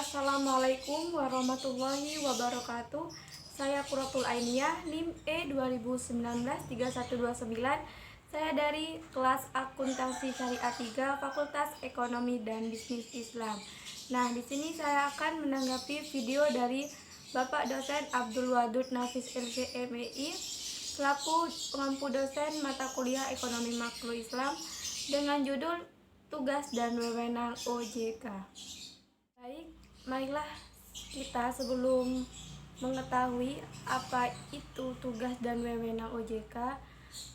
Assalamualaikum warahmatullahi wabarakatuh. Saya Quratul Ainiyah, NIM E 2019-3129. Saya dari kelas Akuntansi Syariah 3, Fakultas Ekonomi dan Bisnis Islam. Nah, di sini saya akan menanggapi video dari Bapak dosen Abdul Wadud Nafis LCMEI selaku pengampu dosen mata kuliah Ekonomi Makro Islam dengan judul Tugas dan Wewenang OJK. Baik, marilah kita sebelum mengetahui apa itu tugas dan wewenang OJK,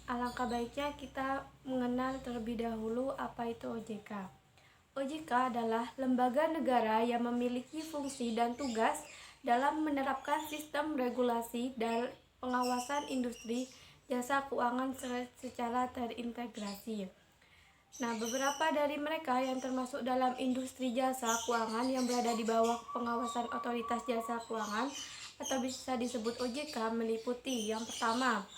alangkah baiknya kita mengenal terlebih dahulu apa itu OJK. OJK adalah lembaga negara yang memiliki fungsi dan tugas dalam menerapkan sistem regulasi dan pengawasan industri jasa keuangan secara terintegrasi. Nah, beberapa dari mereka yang termasuk dalam industri jasa keuangan yang berada di bawah pengawasan otoritas jasa keuangan atau bisa disebut OJK meliputi yang pertama,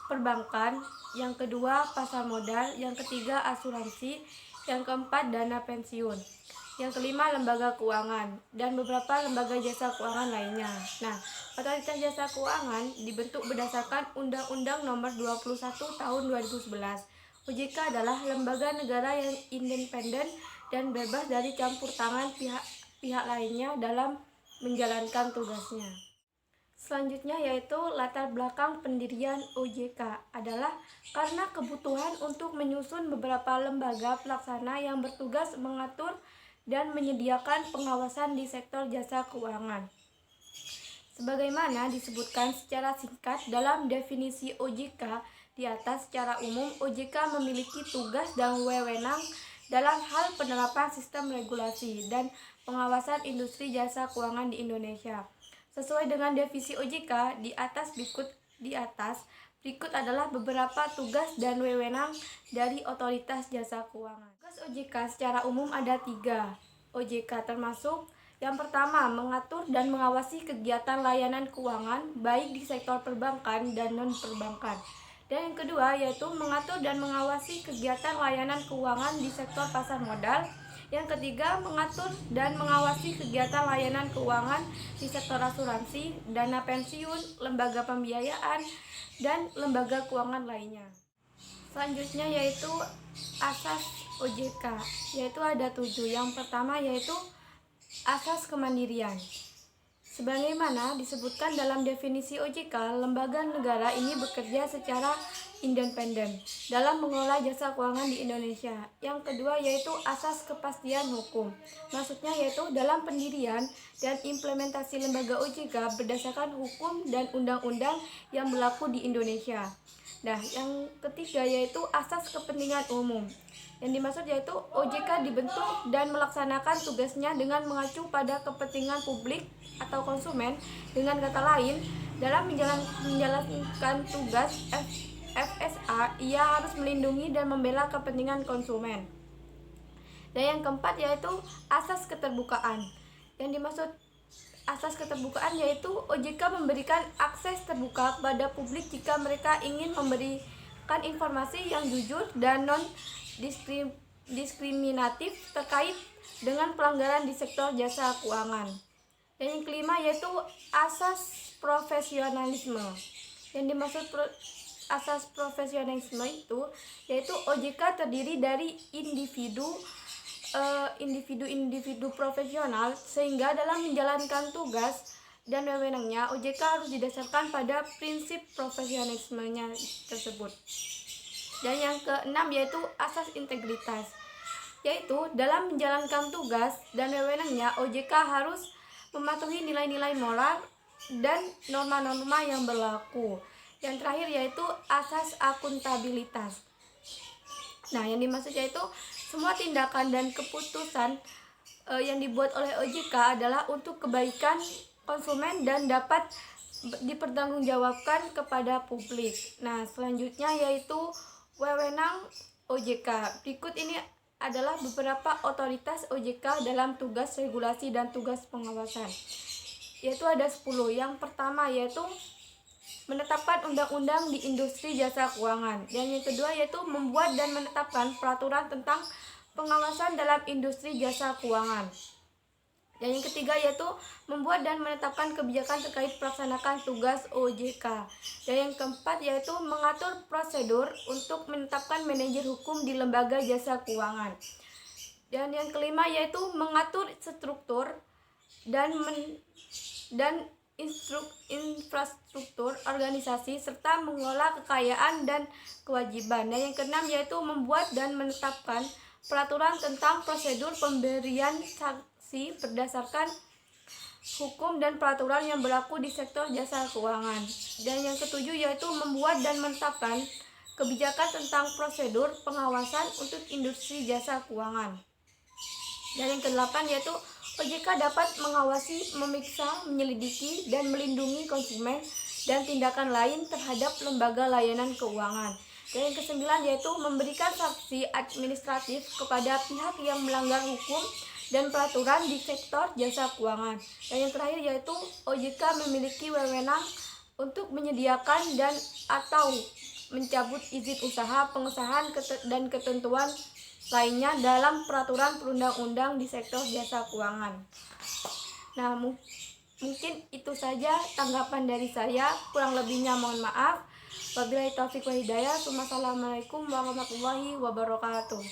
perbankan, yang kedua, pasar modal, yang ketiga, asuransi, yang keempat, dana pensiun, yang kelima, lembaga keuangan, dan beberapa lembaga jasa keuangan lainnya. Nah, otoritas jasa keuangan dibentuk berdasarkan Undang-Undang Nomor 21 Tahun 2011. OJK adalah lembaga negara yang independen dan bebas dari campur tangan pihak lainnya dalam menjalankan tugasnya. Selanjutnya yaitu latar belakang pendirian OJK adalah karena kebutuhan untuk menyusun beberapa lembaga pelaksana yang bertugas mengatur dan menyediakan pengawasan di sektor jasa keuangan. Sebagaimana disebutkan secara singkat dalam definisi OJK di atas, secara umum OJK memiliki tugas dan wewenang dalam hal penerapan sistem regulasi dan pengawasan industri jasa keuangan di Indonesia. Sesuai dengan definisi OJK berikut adalah beberapa tugas dan wewenang dari otoritas jasa keuangan. Tugas OJK secara umum ada 3. OJK termasuk yang pertama, mengatur dan mengawasi kegiatan layanan keuangan baik di sektor perbankan dan non-perbankan. Dan yang kedua yaitu mengatur dan mengawasi kegiatan layanan keuangan di sektor pasar modal. Yang ketiga, mengatur dan mengawasi kegiatan layanan keuangan di sektor asuransi, dana pensiun, lembaga pembiayaan, dan lembaga keuangan lainnya. Selanjutnya yaitu asas OJK, yaitu ada 7. Yang pertama yaitu asas kemandirian. Sebagaimana disebutkan dalam definisi OJK, lembaga negara ini bekerja secara independen dalam mengelola jasa keuangan di Indonesia. Yang kedua yaitu asas kepastian hukum. Maksudnya yaitu dalam pendirian dan implementasi lembaga OJK berdasarkan hukum dan undang-undang yang berlaku di Indonesia. Nah, yang ketiga yaitu asas kepentingan umum. Yang dimaksud yaitu OJK dibentuk dan melaksanakan tugasnya dengan mengacu pada kepentingan publik atau konsumen. Dengan kata lain, dalam menjalankan tugas FSA, ia harus melindungi dan membela kepentingan konsumen. Dan yang keempat yaitu asas keterbukaan. Yang dimaksud asas keterbukaan yaitu OJK memberikan akses terbuka kepada publik jika mereka ingin memberikan informasi yang jujur dan non-diskriminatif terkait dengan pelanggaran di sektor jasa keuangan. Dan yang kelima yaitu asas profesionalisme. Yang dimaksud asas profesionalisme itu yaitu OJK terdiri dari individu profesional, sehingga dalam menjalankan tugas dan wewenangnya OJK harus didasarkan pada prinsip profesionalismenya tersebut. Dan yang keenam yaitu asas integritas, yaitu dalam menjalankan tugas dan wewenangnya OJK harus mematuhi nilai-nilai moral dan norma-norma yang berlaku. Yang terakhir yaitu asas akuntabilitas. Nah, yang dimaksud yaitu semua tindakan dan keputusan yang dibuat oleh OJK adalah untuk kebaikan konsumen dan dapat dipertanggungjawabkan kepada publik. Nah, selanjutnya yaitu wewenang OJK. Berikut ini adalah beberapa otoritas OJK dalam tugas regulasi dan tugas pengawasan. Yaitu ada 10. Yang pertama yaitu menetapkan undang-undang di industri jasa keuangan. Dan yang kedua yaitu membuat dan menetapkan peraturan tentang pengawasan dalam industri jasa keuangan. Dan yang ketiga yaitu membuat dan menetapkan kebijakan terkait pelaksanaan tugas OJK. Dan yang keempat yaitu mengatur prosedur untuk menetapkan manajer hukum di lembaga jasa keuangan. Dan yang kelima yaitu mengatur struktur dan infrastruktur organisasi serta mengelola kekayaan dan kewajiban. Dan yang keenam yaitu membuat dan menetapkan peraturan tentang prosedur pemberian sanksi berdasarkan hukum dan peraturan yang berlaku di sektor jasa keuangan. Dan yang ketujuh yaitu membuat dan menetapkan kebijakan tentang prosedur pengawasan untuk industri jasa keuangan. Dan yang kedelapan yaitu OJK dapat mengawasi, memeriksa, menyelidiki, dan melindungi konsumen dan tindakan lain terhadap lembaga layanan keuangan. Dan yang kesembilan yaitu memberikan sanksi administratif kepada pihak yang melanggar hukum dan peraturan di sektor jasa keuangan. Dan yang terakhir yaitu OJK memiliki wewenang untuk menyediakan dan atau mencabut izin usaha, pengesahan dan ketentuan lainnya dalam peraturan perundang-undang di sektor jasa keuangan. Nah, mungkin itu saja tanggapan dari saya. Kurang lebihnya mohon maaf. Wabillahi taufiq wal hidayah. Wassalamualaikum warahmatullahi wabarakatuh.